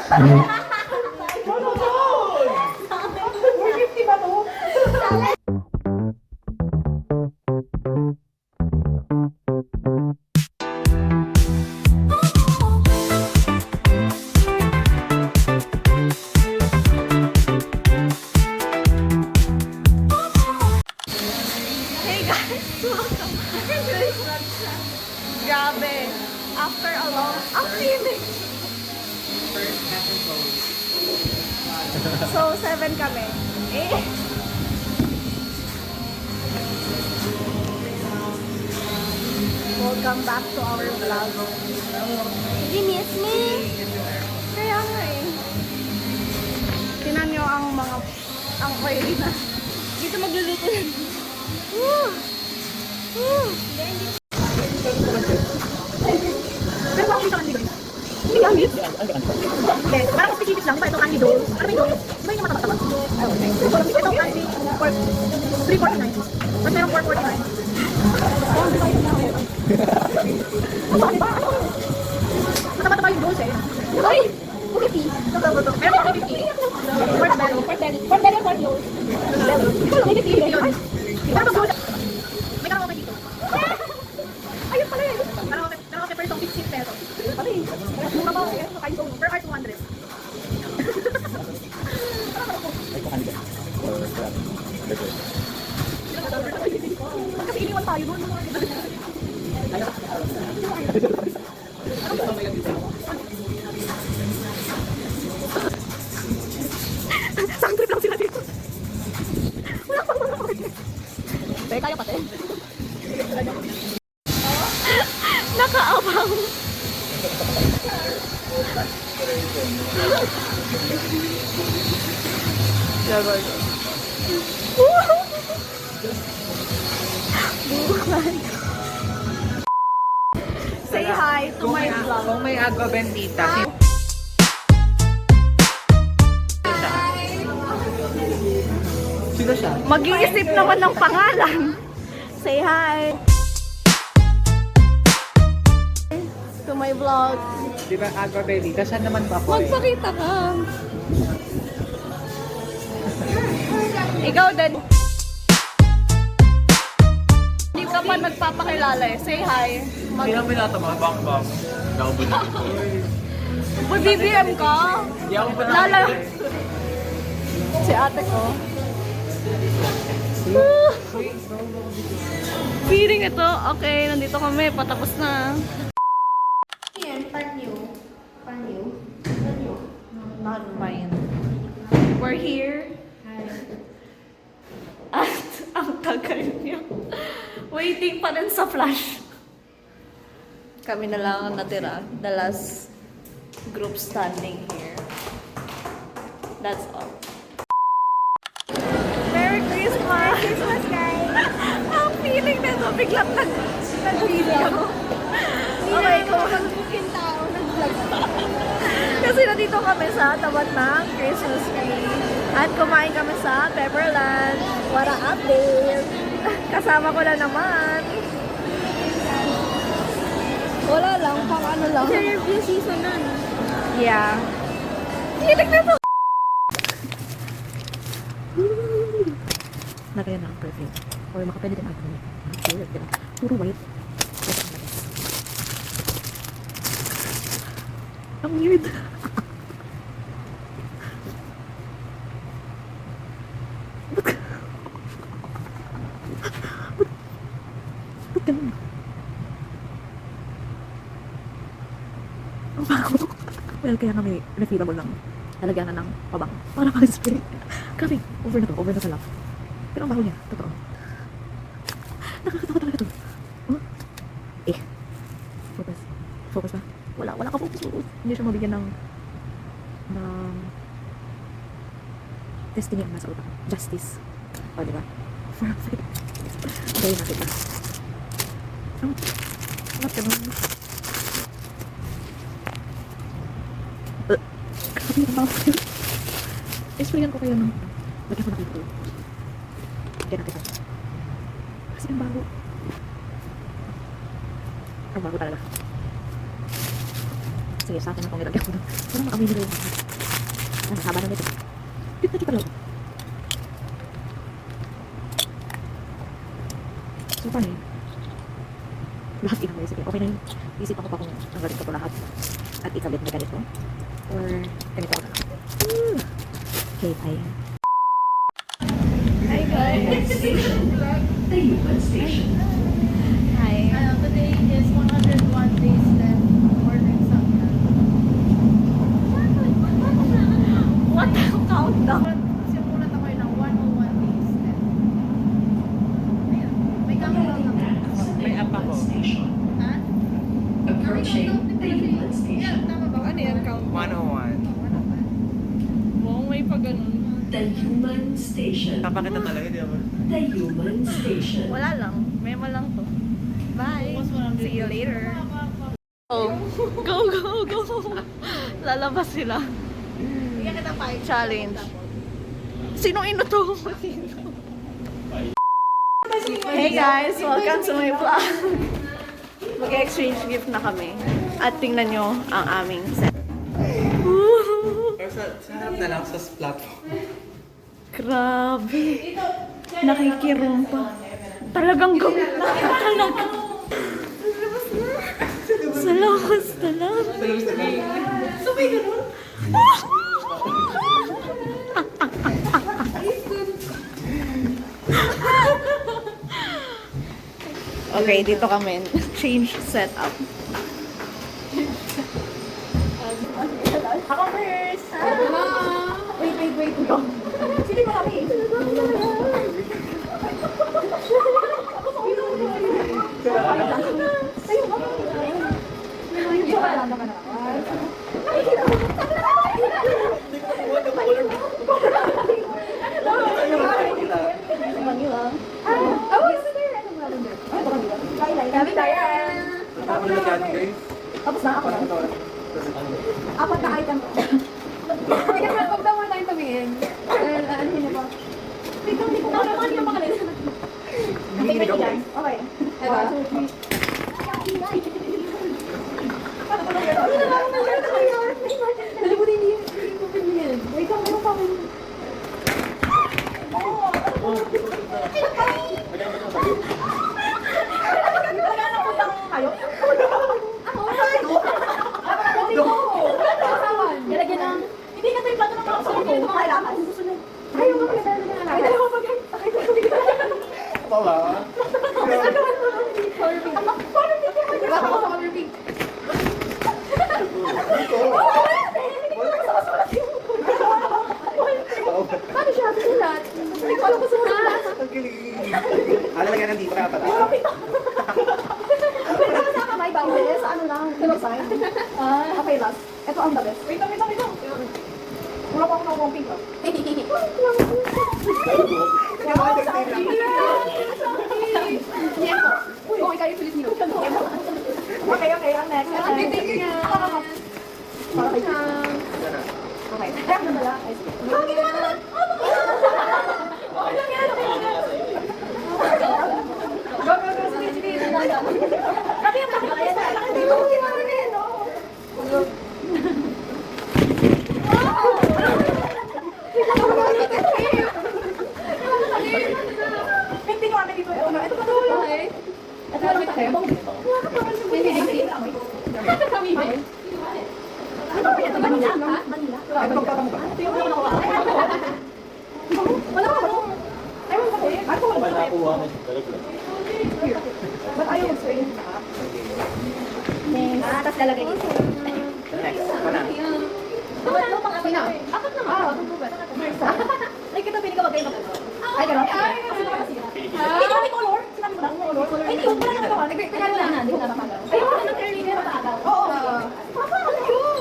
450 ba to? Hey guys! Welcome! Grabe! After a long... Ang feeling! So, 7 kami. Eh? Welcome back to our vlog. Did you miss me? Kaya nga eh. Tinan nyo ang mga... ang oily na. Dito magluluto yan. Woo! Woo! Pero bakit ito candy guys? Hindi gamit? Hindi. Parang specific lang. Ito candy doll. Ano ba yung doll? Di ba yung mataba-taba? Ito candy for 349. Mas meron 449. Ano ba? Mataba-taba yung dolls eh. Ay! 250. Meron 250. Pork belly. Pork belly. Pork belly or pork roll? Belly. 250. Yun. Parang mag-gold. May karaoke dito. Ayun pala eh. Karaoke per song 15 pesos. Pati. Mura ba? Kakain ko. Per hour 200. Kasi iniwan tayo doon. Sang trip lang sila dito. Wala pa. Pero kaya pati. Nakaabang! Say hi to my vlog. Kung may agua bendita, sino siya? Mag-iisip naman ng pangalan. Say hi to my vlog. Di ba agua bendita? Saan naman ba ako? Magpakita ka. Ikaw din. Hindi ka pa nagpapakilala eh. Say hi. Hindi lang pinatama, bang. Nakabot na. Mag-BBM ka? Hindi ako pa Lala. Si ate ko. Feeling ito. Okay, nandito kami. Patapos na. Yan, panyo. Not mine. We're here. At ang tagal niya. Waiting pa rin sa flash. Kami na lang ang natira. The last group standing here. That's all. Merry Christmas! Merry Christmas, guys! Ang feeling na ito, biglang nag-video. Okay, kung nag-booking tao, nag-vlog. Kasi nandito kami sa tapat ng Christmas tree. At kumain kami sa Pepperland. Para update! Kasama ko na naman. Wala lang, pang ano lang. Kasi review season na. Yeah. Hilig na to! Nagaya na ang perfume. Or makapwede din ako. Puro white. Ang weird. Ba't ganun? Ang bago. Well, kaya nga may refillable lang. Nalagyan na ng pabang. Para pang-spray. Grabe, over na to. Over na sa love. Pero ang baho niya. Totoo. Nakakatawa talaga to. Oh. Focus. Focus ba? Wala ka focus. Hindi siya mabigyan ng destiny ang nasa utak. Justice. O, diba? Perfect. Okay, nakita. Oh. Ba't ganun? Grabe ang baho. Isprayan ko kayo ng lagyan ko na kayo. Diyan natin. Kasi ang bago. Ang bago talaga. Sige, sa akin akong nilagyan ko doon. Parang makamili ko yun. Ano, haba na nito. Cute na di pala. So, paano yun? Lahat inang sige. Okay na yun. Isipan ko pa kung ang galing ko ito lahat. At ikabit na ganito. Or ganito ako na lang. Okay, bye. Hi guys. Hi. Today is 101 days left for exam. What the countdown? Simulat ako ng 101 days left. Ayun. May countdown ako. May app ako. Ha? Approaching the Euclid Yeah, station. tama ba? Ano yan, count? 101. Oo, may pa ganun. The human station. Kapakita talaga, di ba? The human station. Wala lang. Memo lang to. Bye. See you later. Oh, go, go, go. Lalabas sila. Bigyan kita 5. Challenge. Sino to? Hey guys, welcome to my vlog. Mag-exchange gift na kami. At tingnan nyo ang aming set. Pero sa harap na lang sa platform. Grabe. Nakikirumpa. Talagang gawin na. Talaga. Sa lakas talaga. Sabay ganun? Okay, dito kami. Change setup. Ako first! Wait. Sino ba kami? Tapos na ako lang. Apat na item. Hindi ka pag daw tayo tumingin. Ano yun ba? Hindi ko naman yung mga nila. Okay. Ito. Nalimutin niyo yung tumingin. Wait lang, meron pa rin. Nilagyan ng... Hindi ka ito yung plato ng mga gusto ko. Kailangan. Ayaw mo kaya talaga na. Ay, dalawa pa kayo. Pala. Color pink. Diba ako sa color pink? Paano siya sulat? Hindi ko alam kung sulat. Ang kilig. Alalagyan nandito ka pala. Pero sa kamay ba? Sa ano lang? Design. Okay, last. Ito ang the best. Wait lang. Wala pa ako nakuha pink. Nieko. Kung ikaw yung Filipino. Okay. Ang next. Thank you nga. Okay. Kaya na pala. Okay na. Go. Sige. Kami ang tapos lalagay dito. Next. Mana? Apat na nga. Like ito, pili ka ba kayo mag-ano? Ay, gano'n? Hindi ko may color. Sinabi ko lang, color. Ay, hindi ko pala nagawa. Nagkakala na, hindi ko na mapagaw. Ayun, ano curly na mapagaw? Oo. Papa, ano yun?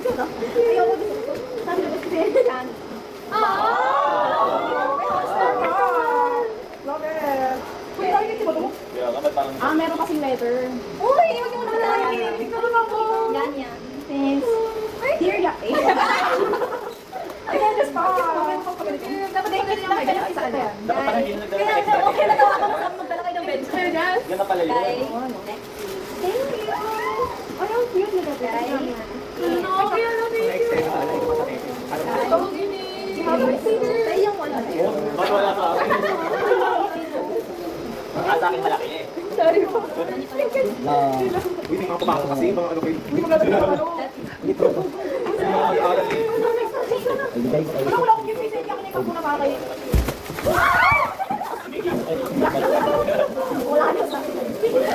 Cute ah. Ayaw ko dito. Sabi ko kasi yan. Love it. Uy, lagi kasi ba ito? Meron kasing letter. Uy, huwag mo naman lalagyan. Ikaw naman ko. Yan. Thanks. Dear ya. Ay, just pa. Dapat ay kasi lang kayo isa yan. Kaya okay na daw ako magdala kayo ng bench. Yan na pala yun. Thank you. Ay, ang cute nila. sa akin malaki eh. Sorry po. Hindi mga pumasok kasi, mga ano kayo. Hindi ko gagawin yung ano. Wala akong gift kasi hindi ako ikaw muna makakain. Wala na sa akin.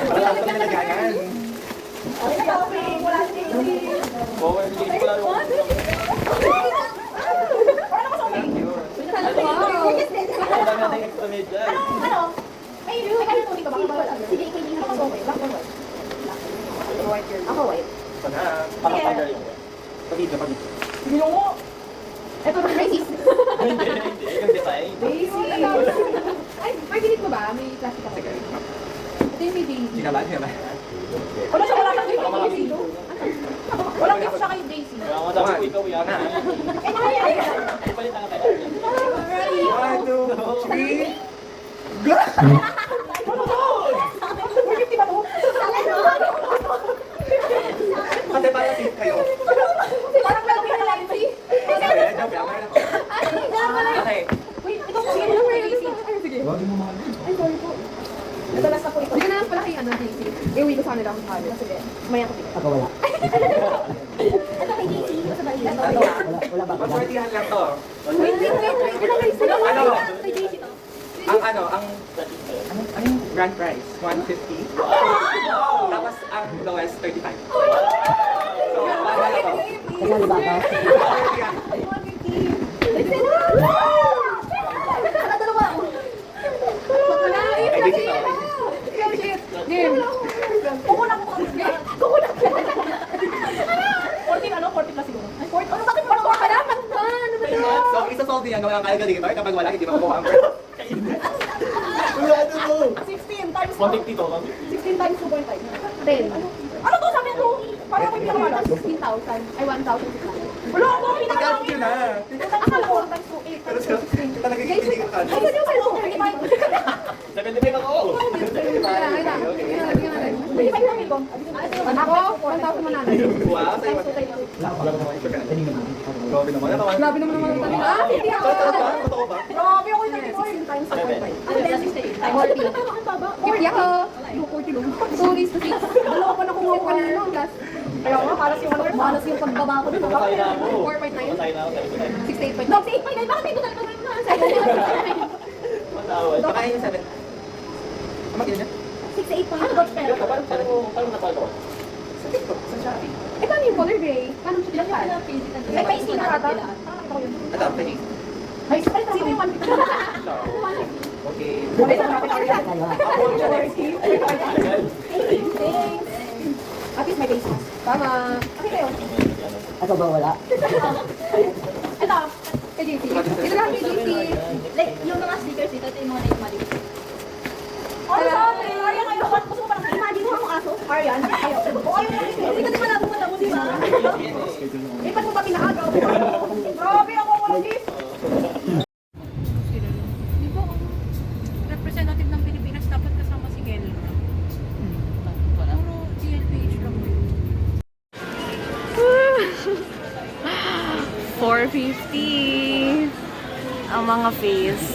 Wala ka na nalagayan. Ay, okay. Wala si Daisy. Power, hindi ko lang. Wala naman sa akin. Wala na yung extra made dyan. Ano? May kanya tuloy ka ba? Wala. Sige, ikaw hindi ako okay. Black or white? White girl. Ako white. Sana, parang tagal yun. Pagkita, pagkita. Hindi mo. Ito na racist. Hindi, yung design. Daisy. Ay, may binit mo ba? May plastic ako. Ito yung may Daisy. Sinabahan, sinabahan. Wala siya, wala kang gift kay Daisy. Walang gift siya kay Daisy. Kaya mga dapat ikaw yan. Eh, nakayari. Palit na tayo. Alright. 1, 2, 3. May gift ba to? Kasi parang safe kayo. Parang lagi na lang si. Ayan, joke lang. Okay. Wait, ito po sige lang kay Daisy. Ay, sige. Ay, sorry po. Nadalas na po ito. Hindi ko na lang pala kay Daisy. Iuwi ko sa kanila ang kaya. Sige. Maya ko tingnan. Ako wala. Ito kay Daisy. Ito sa balik. Wala ba? Maswertihan lang to. Wait. Ito kay Daisy. Ano? Kay Daisy to. Ang ano yung grand prize? 150. Tapos ang lowest 35. So, paano ko? Kasali ba ako? Ay, di sito. Game. Kukunak ko. Kukunak. 40 ano? 40 plus siguro. 40. Ano bakit parang ka naman? Ano ba ito? So, isa-solve yan gawin ang kaya dito. Kapag wala, hindi makukuha ang pera. Wala ano mo. 16 times 150 to. 16 times 2.5. 10. Ano to? Sabi ko, parang ako pinakaman. 16,000. Ay, 1,000. Wala ako, Ikaw pinakaman. yun na. Akala ko, times 2, 8 Pero times 16. talaga kikiligin ka. Ay, sabi ko sa'yo, 35. 75 ako. Ako, 1,100. Wow, sa'yo. Grabe naman. Grabe naman naman ang talita. Hindi ako. Totoo ba? Grabe ako yung 16 times 2.5. Ano din, 68. 40. 50 ako. 240 lang. 2 days to 6. Dalawa pa na kumuha ko kanina. Kaya nga, malas yung pagbaba ko dito. 4.9. 68.9. No, 68.9. Bakit dito talaga na? Baka yung 7. Ang magkano niya? 68.9. Pero, Paano napalo ko? Sa TikTok, sa Shopee. eh, paano yung color gray? Paano siya lang? May pasting na ata. Ito, pwede. Ay, sino yung 150? Okay. Ay, sa kapit ako yan. Ako, Thanks. At least may face mask. Tama. Okay kayo. Ako ba wala? Ito. Kay JC. Ito lang kay JC. Like, yung mga stickers dito, ito yung mga naimalig. Aryan, Aryan kayo. Gusto mo parang imagine mo akong aso? Aryan, ayaw. O ayaw na rin. Hindi ka naman nabumunta mo, di ba? Eh, ba't mo pa pinakagaw? Grabe ako, walang gift. Di ba, representative ng Pilipinas dapat kasama si Kelly. Puro GLPH lang mo yun. 450 ang mga face.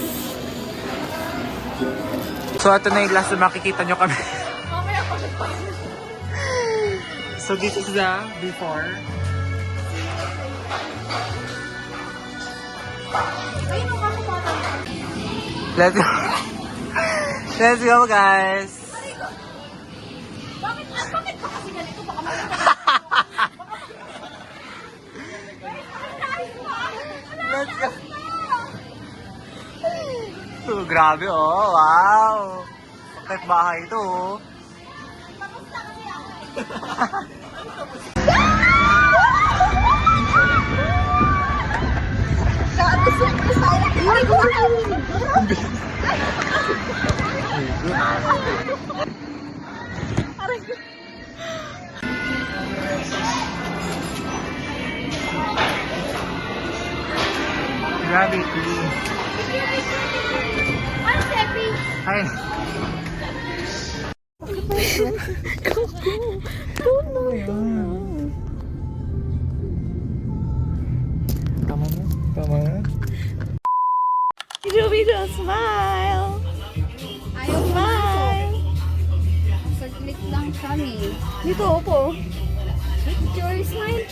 So, ito na yung last na makikita nyo kami. So, this is the before. Let's go. Let's go, guys. Bakit ba kasi ganito? Baka Let's go. Oh, grabe, oh. Wow. Bakit bahay ito, oh. Grabe, clean. Ay. Tama na. Tama na. Juby, just smile. Smile. Shami. Dito, opo. Picture, smile.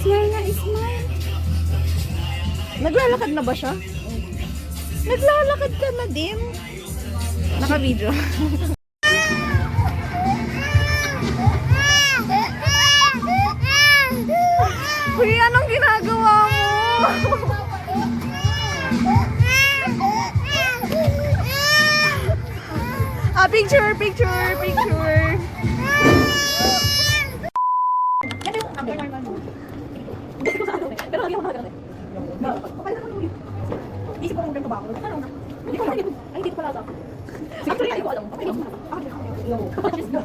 Smile nga, smile. Naglalakad na ba siya? Naglalakad ka na din. Naka-video. Uy, anong ginagawa mo? Picture, picture, picture. Pero lagi ako nakagano'n. Isip ko kung ganito ba ako. Ano na? Hindi ko alam. Ay, hindi ko pala ito. Sige, tuloy, hindi ko alam. Okay, just go.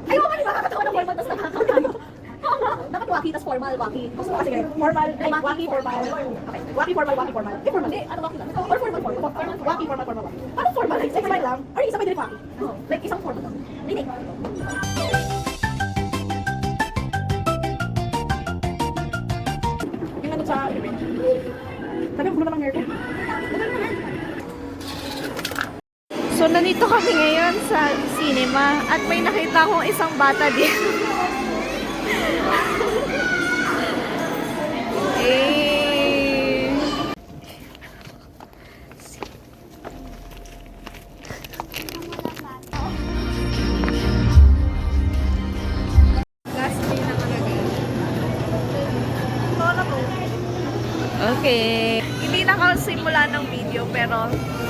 Ay, mga di ba? Kakatawa ng formal, tapos nakakatawa. Oo nga. Dapat wacky, tapos formal, wacky. Gusto ko kasi ganyan. Formal, like wacky, formal. Okay. Wacky, formal, wacky, formal. Eh, formal. Eh, ano wacky lang? Or formal, formal. Wacky, formal, formal, wacky. Ano formal? Like, smile lang? Or isang may din wacky? Like, isang formal lang. Hindi. Yung ano sa... Sabi ko, naman ang hair ko. So, nandito kami ngayon sa cinema at may nakita akong isang bata din. Eh. Okay. Hindi nakasimula ng video pero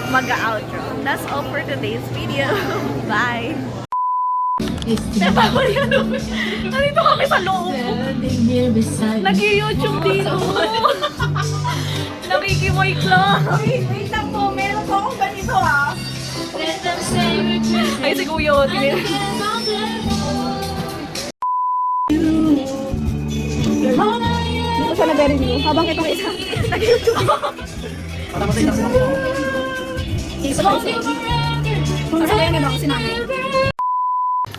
mag-outro. That's all for today's video. Bye! Nandito kami sa loob. Nag-YouTube dito. Nakikimoy lang. Wait lang po, meron po akong ganito ah. Ay, si Kuya. Dito siya nag-review. Habang itong isa, nag-YouTube. Patapatay na ako. Isa pa isa. Kung sa kanya ba kasi namin.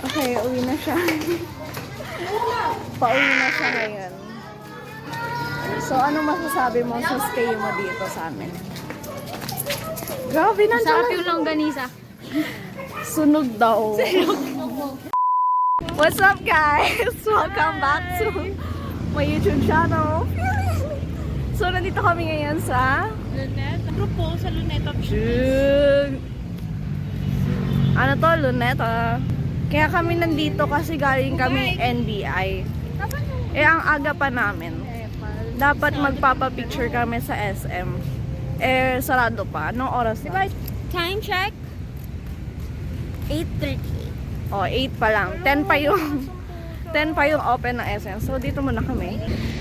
Okay, uwi na siya. Pauwi na siya ngayon. So, ano masasabi mo sa stay mo dito sa amin? Grabe, nandiyan Sarap lang. yung longganisa. Sunog daw. What's up, guys? Welcome back to my YouTube channel. So, nandito kami ngayon sa... Luneta. Grupo sa Luneta. Ano to? Luneta. Kaya kami nandito kasi galing kami NBI. Eh, ang aga pa namin. Dapat magpapapicture kami sa SM. Eh, sarado pa. Anong oras na? Time check. 8:30. Oh, 8 pa lang. 10 pa yung 10 pa yung open ng SM. So, dito muna kami.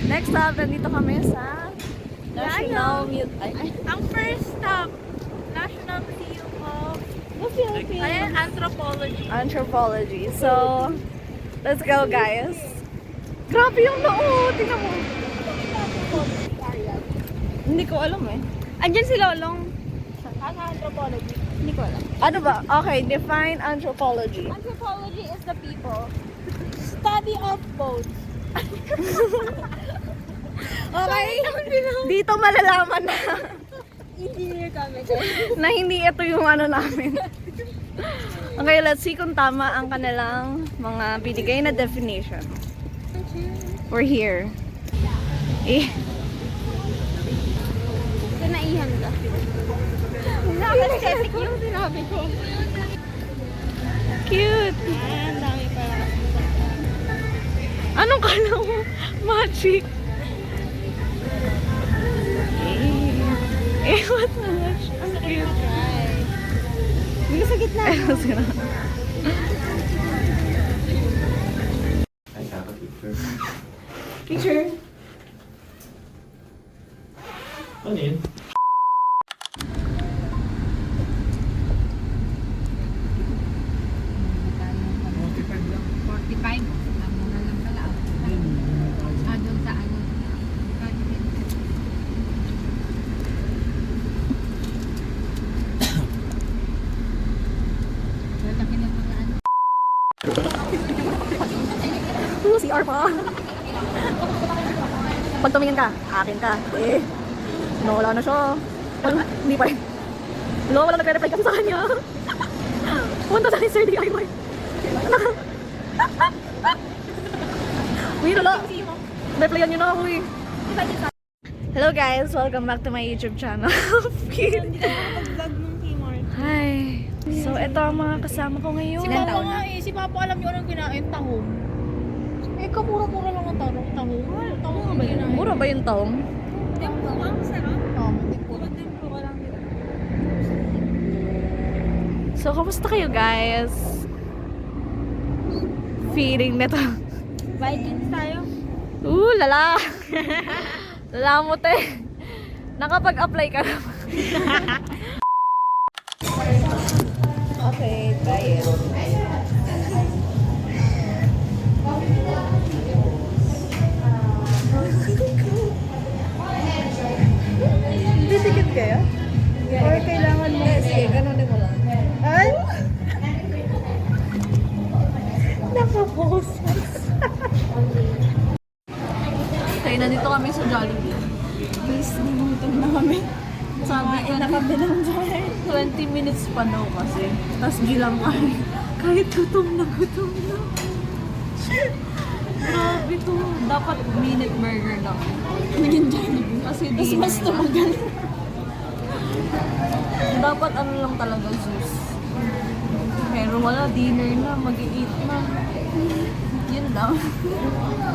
Next up, nandito kami sa National Museum. Ang first stop, National Museum of Ayan, Anthropology. Anthropology. So, let's go, guys. Grabe yung loob. Tingnan mo. Hindi ko alam eh. Andyan si Lolong. Ano anthropology? Hindi ko alam. Ano ba? Okay, define anthropology. Anthropology is the people. Study of boats. Okay? Dito malalaman na Engineer kami. na hindi ito yung ano namin. Okay, let's see kung tama ang kanilang mga binigay na definition. We're here. Eh, Kinaihan ka. Nakaka-aesthetic yung sinabi ko. cute. Ang dami pala. Anong kala mo? Magic. Eh, what the gosh? Ang cute. Hindi sa gitna. Ayun sila. Ay, picture. Picture. Ano yun? CR pa. Pag tumingin ka, akin ka. Eh, nawala na siya. Hindi pa rin. Lo, walang nagre-reply kasi sa kanya. Punta sa akin, Sir DIY. Uy, lala. Replyan nyo na ako eh. Hello guys, welcome back to my YouTube channel. Hi. So, ito ang mga kasama ko ngayon. Si Papa nga eh. Si Papa alam niyo anong kinain? Tahong. Eh, kamura-mura lang ang tahong. Tahong nga ba yun? Mura ba yung taong? Tempo, ang sarap. Tempo ka lang. So, kamusta kayo guys? Feeling nito. Vikings tayo. Lala! Lala mo te. Nakapag-apply ka na. Okay, try it. Titikit kaya? Or kailangan mo? Sige, ganunin mo lang. Ay? Nakapost. Okay, nandito kami sa Jollibee. Please, nagutom na kami. Sabi ko, nakabilang dyan. 20 minutes pa daw kasi. Tapos gilang kami. Kahit gutom na gutom na. Grabe to. Dapat minute burger lang. Naging Jollibee. Kasi di mas tumagal. Dapat ano lang talaga, juice. Pero wala, dinner na, mag-i-eat na. Yun lang.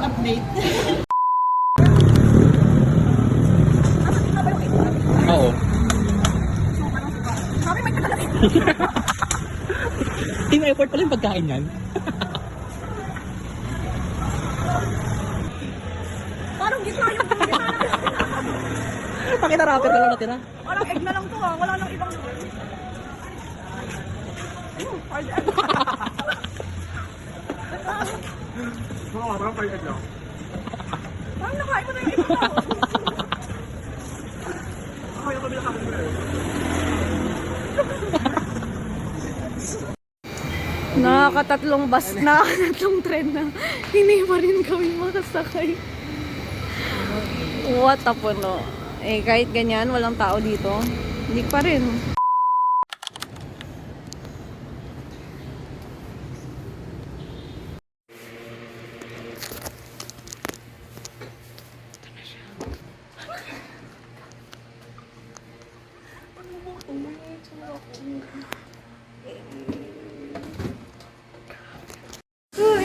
Update. Oo. Team effort pala yung pagkain yan. Parang gitna yung Pakita rapper ka lang natira. Walang egg na lang to Wala nang ibang Parang nakain mo na yung ibang tao. Nakakatatlong bus na, tatlong tren na. Hindi pa rin kami makasakay. What a puno. Eh, kahit ganyan, walang tao dito. Hindi pa rin.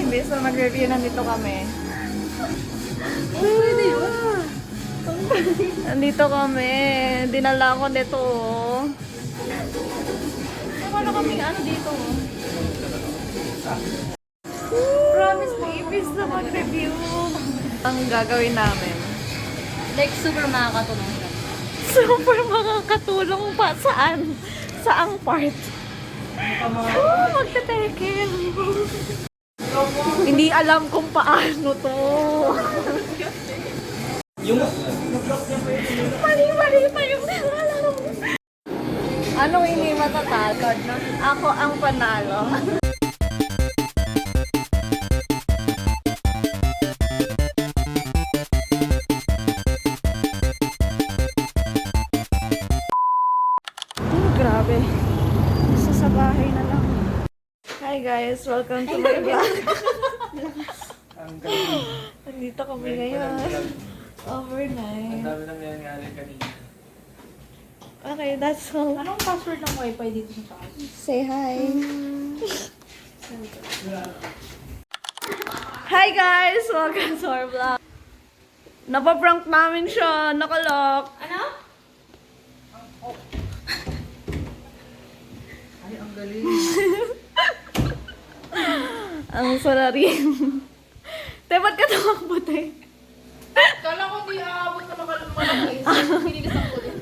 Imbes na mag-review, nandito kami. Pwede yun. Nandito kami. Dinala ko dito. Wala kami dito. Promise mo, imbes na mag-review. Ang gagawin namin. Like, super makakatulong siya. Super makakatulong pa. Saan? Saang part? Magte-taken. Hindi alam kung paano to. Mali pa yung alam. Anong hindi matatalo? Ako ang panalo. Grabe. Isa sa bahay na lang. Hi guys, welcome to my vlog. Nandito kami ngayon. Overnight. Dami nang nangyari kanina. Okay, that's all. Anong password ng wifi dito sa taas? Say hi. Hi guys! Welcome to our vlog. Napaprank namin siya. Nakalok. Ano? Ay, ang galing. Ang salarin. Te, ba't ka tumakbo, te? Kala ko di aabot na makalumalakas. Pinilisan ko din.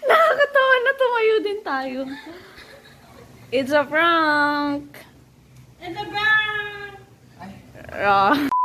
Nakakatawa na tumayo din tayo. It's a prank. And the brown! Raw.